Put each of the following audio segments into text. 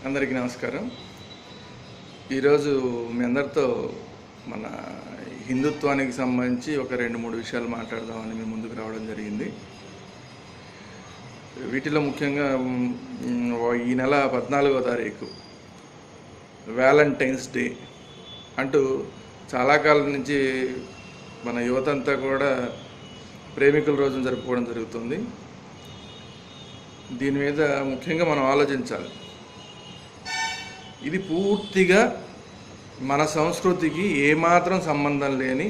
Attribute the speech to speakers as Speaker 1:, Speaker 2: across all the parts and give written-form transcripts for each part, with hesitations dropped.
Speaker 1: అందరికీ నమస్కారం. ఈరోజు మీ అందరితో మన హిందుత్వానికి సంబంధించి ఒక 2-3 విషయాలు మాట్లాడదామని మీ ముందుకు రావడం జరిగింది. వీటిలో ముఖ్యంగా ఈ నెల 14వ తారీఖు వ్యాలంటైన్స్ డే అంటూ చాలా కాలం నుంచి మన యువతంతా కూడా ప్రేమికుల రోజును జరుపుకోవడం జరుగుతుంది. దీని మీద ముఖ్యంగా మనం ఆలోచించాలి. ఇది పూర్తిగా మన సంస్కృతికి ఏమాత్రం సంబంధం లేని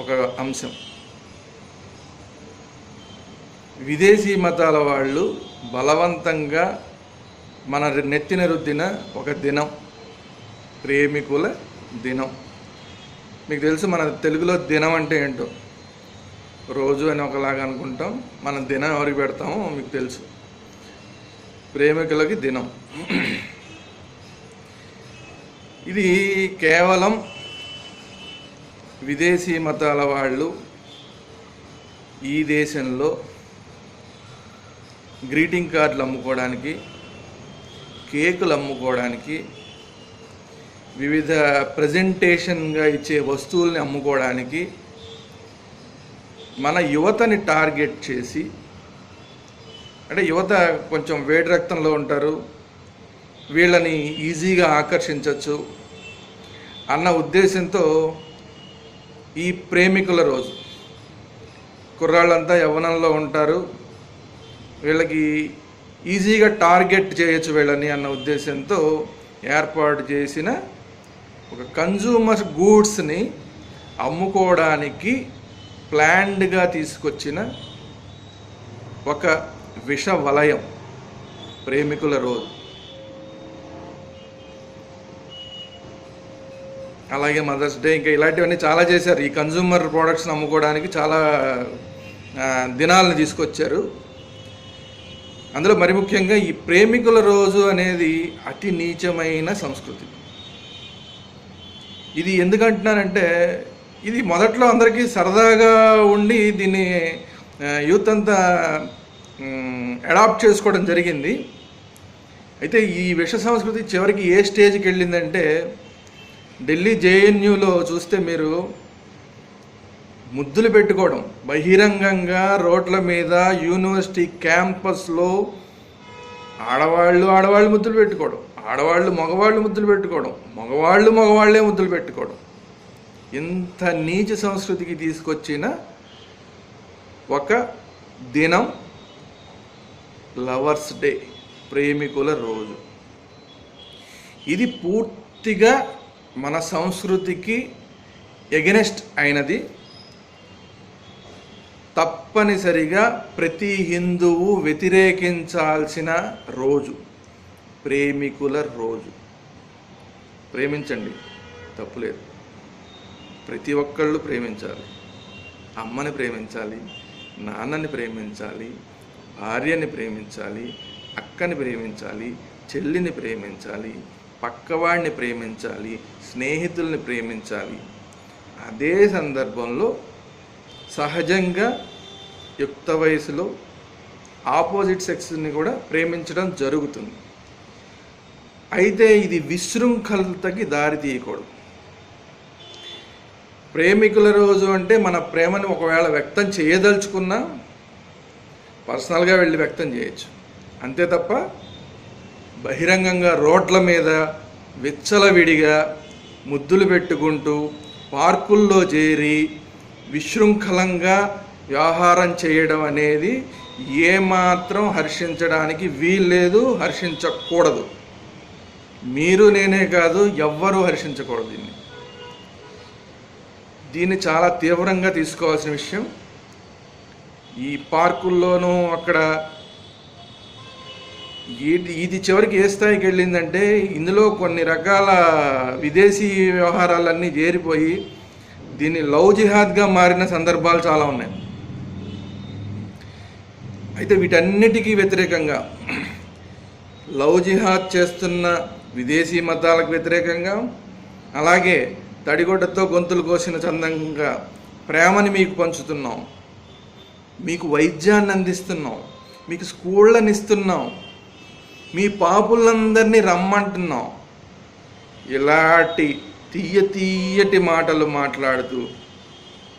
Speaker 1: ఒక అంశం. విదేశీ మతాల వాళ్ళు బలవంతంగా మన నెత్తిన రుద్దిన ఒక దినం, ప్రేమికుల దినం. మీకు తెలుసు మన తెలుగులో దినం అంటే ఏంటో. రోజు అని ఒకలాగా అనుకుంటాం, మన దినం ఎవరికి పెడతామో మీకు తెలుసు. ప్రేమికులకి దినం. ఇది కేవలం విదేశీ మతాల వాళ్ళు ఈ దేశంలో గ్రీటింగ్ కార్డులు అమ్ముకోవడానికి, కేకులు అమ్ముకోవడానికి, వివిధ ప్రజెంటేషన్గా ఇచ్చే వస్తువుల్ని అమ్ముకోవడానికి మన యువతని టార్గెట్ చేసి, అంటే యువత కొంచెం వేడి రక్తంలో ఉంటారు, వీళ్ళని ఈజీగా ఆకర్షించవచ్చు అన్న ఉద్దేశంతో ఈ ప్రేమికుల రోజు, కుర్రాళ్ళంతా యవ్వనంలో ఉంటారు, వీళ్ళకి ఈజీగా టార్గెట్ చేయొచ్చు వీళ్ళని అన్న ఉద్దేశంతో ఏర్పాటు చేసిన ఒక కన్జ్యూమర్ గూడ్స్ని అమ్ముకోవడానికి ప్లాన్డ్గా తీసుకొచ్చిన ఒక విష వలయం ప్రేమికుల రోజు. అలాగే మదర్స్ డే, ఇంకా ఇలాంటివన్నీ చాలా చేశారు. ఈ కన్జ్యూమర్ ప్రోడక్ట్స్ని అమ్ముకోవడానికి చాలా దినాలను తీసుకొచ్చారు. అందులో మరి ముఖ్యంగా ఈ ప్రేమికుల రోజు అనేది అతి నీచమైన సంస్కృతి. ఇది ఎందుకంటున్నానంటే, ఇది మొదట్లో అందరికీ సరదాగా ఉండి దీన్ని యూత్ అంతా అడాప్ట్ చేసుకోవడం జరిగింది. అయితే ఈ విష సంస్కృతి చివరికి ఏ స్టేజ్కి వెళ్ళిందంటే, ఢిల్లీ జేఎన్యూలో చూస్తే మీరు ముద్దులు పెట్టుకోవడం బహిరంగంగా రోడ్ల మీద, యూనివర్సిటీ క్యాంపస్లో ఆడవాళ్ళు ముద్దులు పెట్టుకోవడం, మగవాళ్ళు ముద్దులు పెట్టుకోవడం, మగవాళ్ళే ముద్దులు పెట్టుకోవడం. ఇంత నీచ సంస్కృతికి తీసుకొచ్చిన ఒక దినం లవర్స్ డే, ప్రేమికుల రోజు. ఇది పూర్తిగా మన సంస్కృతికి ఎగెనెస్ట్ అయినది. తప్పనిసరిగా ప్రతి హిందువు వ్యతిరేకించాల్సిన రోజు ప్రేమికుల రోజు. ప్రేమించండి, తప్పులేదు. ప్రతి ఒక్కళ్ళు ప్రేమించాలి. అమ్మని ప్రేమించాలి, నాన్నని ప్రేమించాలి, భార్యని ప్రేమించాలి, అక్కని ప్రేమించాలి, చెల్లిని ప్రేమించాలి, పక్కవాడిని ప్రేమించాలి, స్నేహితుల్ని ప్రేమించాలి. అదే సందర్భంలో సహజంగా యుక్త వయసులో ఆపోజిట్ సెక్స్ని కూడా ప్రేమించడం జరుగుతుంది. అయితే ఇది విశృంఖలతకి దారి తీయకూడదు. ప్రేమికుల రోజు అంటే మన ప్రేమని ఒకవేళ వ్యక్తం చేయదలుచుకున్నా పర్సనల్గా వెళ్ళి వ్యక్తం చేయొచ్చు. అంతే తప్ప బహిరంగంగా రోడ్ల మీద విచ్చలవిడిగా ముద్దులు పెట్టుకుంటూ పార్కుల్లో చేరి విశృంఖలంగా వ్యవహారం చేయడం అనేది ఏమాత్రం హర్షించడానికి వీల్లేదు, హర్షించకూడదు. మీరు నేనే కాదు, ఎవ్వరూ హర్షించకూడదు. దీన్ని చాలా తీవ్రంగా తీసుకోవాల్సిన విషయం. ఈ పార్కుల్లోనూ అక్కడ ఇది చివరికి ఏ స్థాయికి వెళ్ళిందంటే, ఇందులో కొన్ని రకాల విదేశీ వ్యవహారాలన్నీ చేరిపోయి దీన్ని లవ్ జిహాద్గా మారిన సందర్భాలు చాలా ఉన్నాయి. అయితే వీటన్నిటికీ వ్యతిరేకంగా, లవ్ జిహాద్ చేస్తున్న విదేశీ మతాలకు వ్యతిరేకంగా, అలాగే తడిగొడ్డతో గొంతులు కోసిన చందంగా ప్రేమని మీకు పంచుతున్నాం, మీకు వైద్యాన్ని అందిస్తున్నాం, మీకు స్కూళ్ళని ఇస్తున్నాం, మీ పాపులందరినీ రమ్మంటున్నాం. ఇలాంటి తీయటి మాటలు మాట్లాడుతూ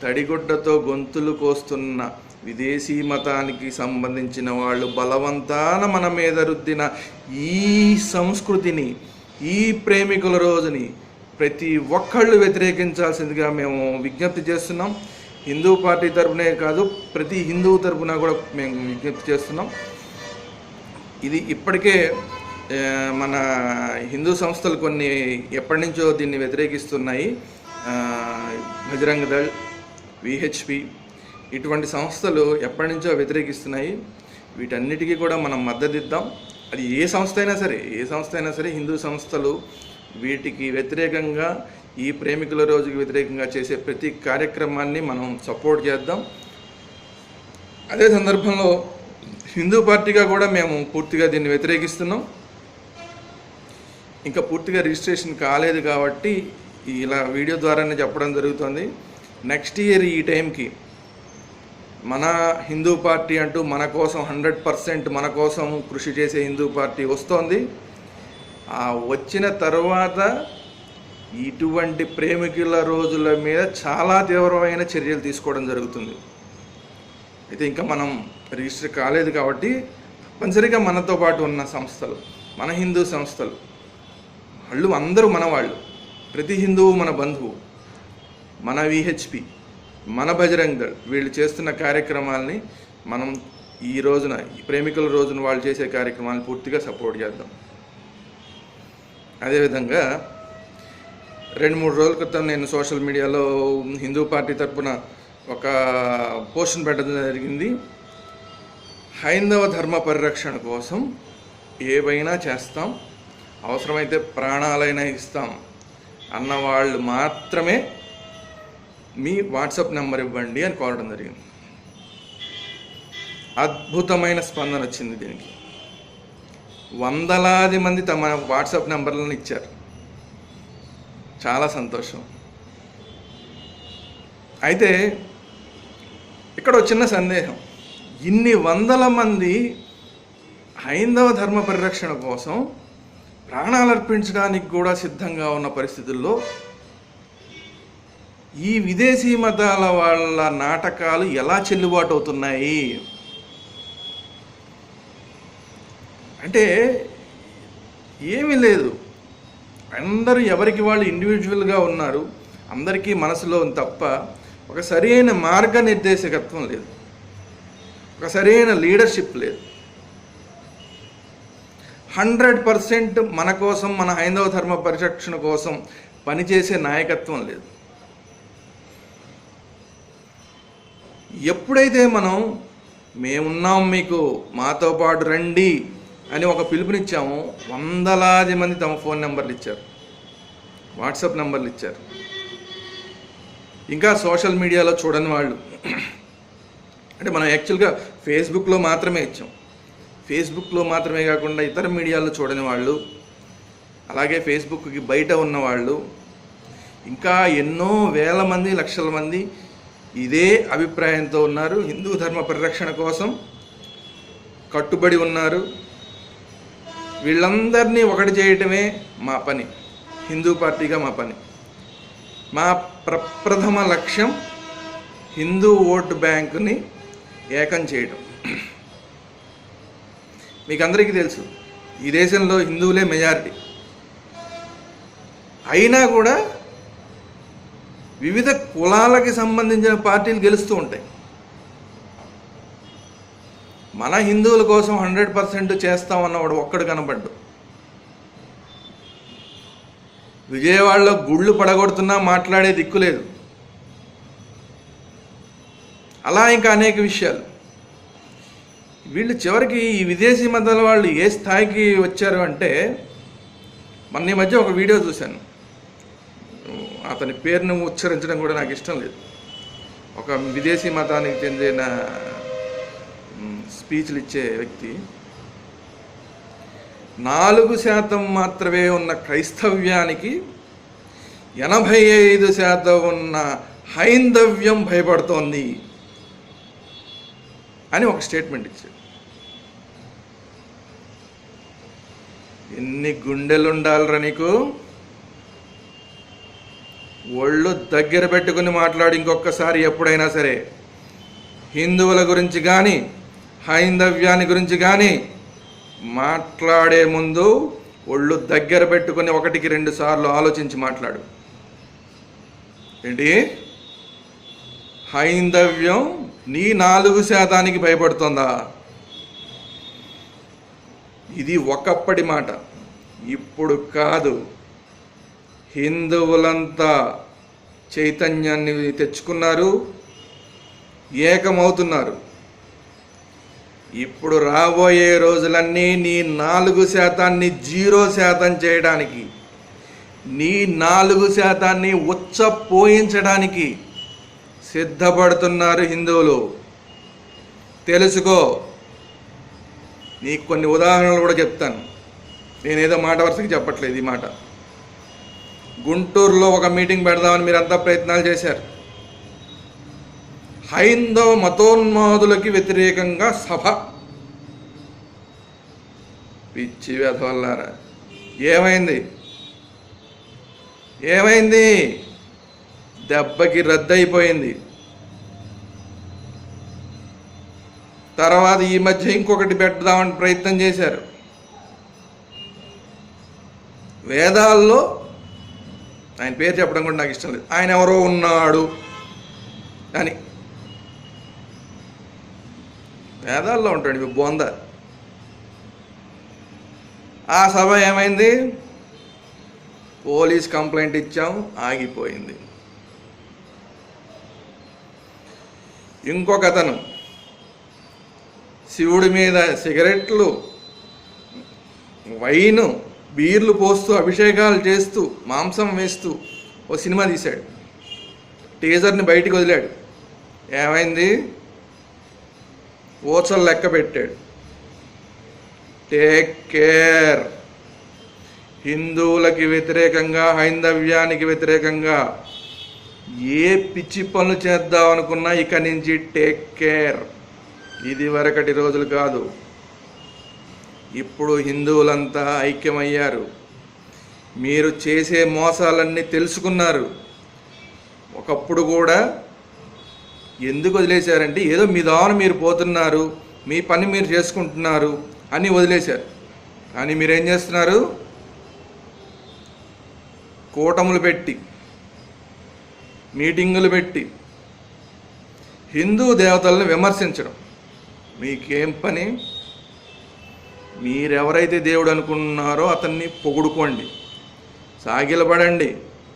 Speaker 1: తడిగుడ్డతో గొంతులు కోస్తున్న విదేశీ మతానికి సంబంధించిన వాళ్ళు బలవంతాన మన మీద రుద్దిన ఈ సంస్కృతిని, ఈ ప్రేమికుల రోజుని ప్రతి ఒక్కళ్ళు వ్యతిరేకించాల్సిందిగా మేము విజ్ఞప్తి చేస్తున్నాం. హిందూ పార్టీ తరపునే కాదు, ప్రతి హిందూ తరపున కూడా మేము విజ్ఞప్తి చేస్తున్నాం. ఇది ఇప్పటికే మన హిందూ సంస్థలు కొన్ని ఎప్పటి నుంచో దీన్ని వ్యతిరేకిస్తున్నాయి. బజరంగ్ దళ్, విహెచ్పి ఇటువంటి సంస్థలు ఎప్పటి నుంచో వ్యతిరేకిస్తున్నాయి. వీటన్నిటికీ కూడా మనం మద్దతు ఇద్దాం. అది ఏ సంస్థ అయినా సరే హిందూ సంస్థలు వీటికి వ్యతిరేకంగా, ఈ ప్రేమికుల రోజుకి వ్యతిరేకంగా చేసే ప్రతి కార్యక్రమాన్ని మనం సపోర్ట్ చేద్దాం. అదే సందర్భంలో హిందూ పార్టీగా కూడా మేము పూర్తిగా దీన్ని వ్యతిరేకిస్తున్నాం. ఇంకా పూర్తిగా రిజిస్ట్రేషన్ కాలేదు కాబట్టి ఇలా వీడియో ద్వారానే చెప్పడం జరుగుతుంది. నెక్స్ట్ ఇయర్ ఈ టైంకి మన హిందూ పార్టీ అంటూ మన కోసం 100% మన కోసం కృషి చేసే హిందూ పార్టీ వస్తోంది. ఆ వచ్చిన తర్వాత ఇటువంటి ప్రేమికుల రోజుల మీద చాలా తీవ్రమైన చర్యలు తీసుకోవడం జరుగుతుంది. అయితే ఇంకా మనం రిజిస్టర్ కాలేదు కాబట్టి తప్పనిసరిగా మనతో పాటు ఉన్న సంస్థలు, మన హిందూ సంస్థలు, వాళ్ళు అందరూ మన వాళ్ళు, ప్రతి హిందువు మన బంధువు, మన విహెచ్పి, మన బజరంగ్ దళ్ వీళ్ళు చేస్తున్న కార్యక్రమాలని మనం ఈ రోజున, ఈ ప్రేమికుల రోజున వాళ్ళు చేసే కార్యక్రమాలను పూర్తిగా సపోర్ట్ చేద్దాం. అదేవిధంగా 2-3 రోజుల క్రితం నేను సోషల్ మీడియాలో హిందూ పార్టీ తరఫున ఒక పోస్ట్ని పెట్టడం జరిగింది. హైందవ ధర్మ పరిరక్షణ కోసం ఏవైనా చేస్తాం, అవసరమైతే ప్రాణాలైనా ఇస్తాం అన్నవాళ్ళు మాత్రమే మీ వాట్సాప్ నెంబర్ ఇవ్వండి అని కోరడం జరిగింది. అద్భుతమైన స్పందన వచ్చింది. దీనికి వందలాది మంది తమ వాట్సాప్ నెంబర్లను ఇచ్చారు. చాలా సంతోషం. అయితే ఇక్కడ ఒక చిన్న సందేహం. ఇన్ని వందల మంది హైందవ ధర్మ పరిరక్షణ కోసం ప్రాణాలు అర్పించడానికి కూడా సిద్ధంగా ఉన్న పరిస్థితుల్లో ఈ విదేశీ మతాల వాళ్ళ నాటకాలు ఎలా చెల్లుబాటు అవుతున్నాయి అంటే ఏమీ లేదు. అందరూ ఎవరికి వాళ్ళు ఇండివిజువల్గా ఉన్నారు. అందరికీ మనసులో తప్ప ఒక సరైన మార్గనిర్దేశకత్వం లేదు, ఒక సరైన లీడర్షిప్ లేదు. 100% మన కోసం, మన హైందవ ధర్మ పరిరక్షణ కోసం పనిచేసే నాయకత్వం లేదు. ఎప్పుడైతే మనం మేమున్నాం, మీకు మాతో పాటు రండి అని ఒక పిలుపునిచ్చాము, వందలాది మంది తమ ఫోన్ నెంబర్లు ఇచ్చారు, వాట్సాప్ నెంబర్లు ఇచ్చారు. ఇంకా సోషల్ మీడియాలో చూడని వాళ్ళు, అంటే మనం యాక్చువల్గా ఫేస్బుక్లో మాత్రమే ఇచ్చాం. ఫేస్బుక్లో మాత్రమే కాకుండా ఇతర మీడియాలో చూడని వాళ్ళు, అలాగే ఫేస్బుక్కి బయట ఉన్నవాళ్ళు, ఇంకా ఎన్నో వేల మంది, లక్షల మంది ఇదే అభిప్రాయంతో ఉన్నారు. హిందూ ధర్మ పరిరక్షణ కోసం కట్టుబడి ఉన్నారు. వీళ్ళందరినీ ఒకటి చేయటమే మా పని, హిందూ పార్టీగా మా పని. మా ప్రప్రథమ లక్ష్యం హిందూ ఓటు బ్యాంకుని ఏకం చేయడం. మీకు అందరికీ తెలుసు, ఈ దేశంలో హిందువులే మెజారిటీ. అయినా కూడా వివిధ కులాలకి సంబంధించిన పార్టీలు గెలుస్తూ ఉంటాయి. మన హిందువుల కోసం 100% చేస్తామన్నవాడు ఒక్కడు కనబడ్డు. విజయవాడలో గుళ్ళు పడగొడుతున్నా మాట్లాడే దిక్కు లేదు. అలా ఇంకా అనేక విషయాలు. వీళ్ళు చివరికి ఈ విదేశీ మతాల వాళ్ళు ఏ స్థాయికి వచ్చారు అంటే, మొన్న ఈ మధ్య ఒక వీడియో చూశాను. అతని పేరును ఉచ్చరించడం కూడా నాకు ఇష్టం లేదు. ఒక విదేశీ మతానికి చెందిన స్పీచ్లు ఇచ్చే వ్యక్తి 4% మాత్రమే ఉన్న క్రైస్తవ్యానికి 85% ఉన్న హైందవ్యం భయపడుతోంది అని ఒక స్టేట్మెంట్ ఇచ్చాడు. ఎన్ని గుండెలు ఉండాలిరా నీకు? ఒళ్ళు దగ్గర పెట్టుకుని మాట్లాడి ఇంకొకసారి ఎప్పుడైనా సరే హిందువుల గురించి కానీ హైందవ్యాన్ని గురించి కానీ మాట్లాడే ముందు ఒళ్ళు దగ్గర పెట్టుకుని 1-2 సార్లు ఆలోచించి మాట్లాడు. ఏంటి? హైందవ్యం నీ 4% భయపడుతుందా? ఇది ఒకప్పటి మాట, ఇప్పుడు కాదు. హిందువులంతా చైతన్యాన్ని తెచ్చుకున్నారు, ఏకమవుతున్నారు. ఇప్పుడు రాబోయే రోజులన్నీ నీ 4%ని 0% చేయడానికి, నీ 4%ని ఉచ్చపోయించడానికి సిద్ధపడుతున్నారు హిందువులు. తెలుసుకో. నీకు కొన్ని ఉదాహరణలు కూడా చెప్తాను. నేనేదో మాట వరుసకి చెప్పట్లేదు ఈ మాట. గుంటూరులో ఒక మీటింగ్ పెడదామని మీరంతా ప్రయత్నాలు చేశారు. హైందవ మతోన్మాదులకి వ్యతిరేకంగా సభ. పిచ్చి వెధవల్లారా, ఏమైంది? దెబ్బకి రద్దయిపోయింది. తర్వాత ఈ మధ్య ఇంకొకటి పెడదామని ప్రయత్నం చేశారు. వేదాల్లో ఆయన పేరు చెప్పడం కూడా నాకు ఇష్టం లేదు. ఆయన ఎవరో ఉన్నాడు అని వేదాల్లో ఉంటాడు మీ బొంద. ఆ సభ ఏమైంది? పోలీస్ కంప్లైంట్ ఇచ్చాం, ఆగిపోయింది. ఇంకొక అతను శివుడి మీద సిగరెట్లు, వైను, బీర్లు పోస్తూ అభిషేకాలు చేస్తూ మాంసం వేస్తూ ఓ సినిమా తీశాడు. టీజర్ని బయటికి వదిలాడు. ఏమైంది? ఓచలు లెక్క పెట్టాడు. Take care. హిందువులకి వ్యతిరేకంగా, హైందవ్యానికి వ్యతిరేకంగా ఏ పిచ్చి పనులు చేద్దాం అనుకున్నా ఇక నుంచి టేక్ కేర్. ఇది వరకటి రోజులు కాదు. ఇప్పుడు హిందువులంతా ఐక్యమయ్యారు. మీరు చేసే మోసాలన్నీ తెలుసుకున్నారు. ఒకప్పుడు కూడా ఎందుకు వదిలేశారంటే ఏదో మీ దాన మీరు పోతున్నారు, మీ పని మీరు చేసుకుంటున్నారు అని వదిలేశారు. కానీ మీరేం చేస్తున్నారు? కూటములు పెట్టి, మీటింగులు పెట్టి హిందూ దేవతలను విమర్శించడం. మీకేం పని? మీరెవరైతే దేవుడు అనుకుంటున్నారో అతన్ని పొగుడుకోండి, సాగిలపడండి.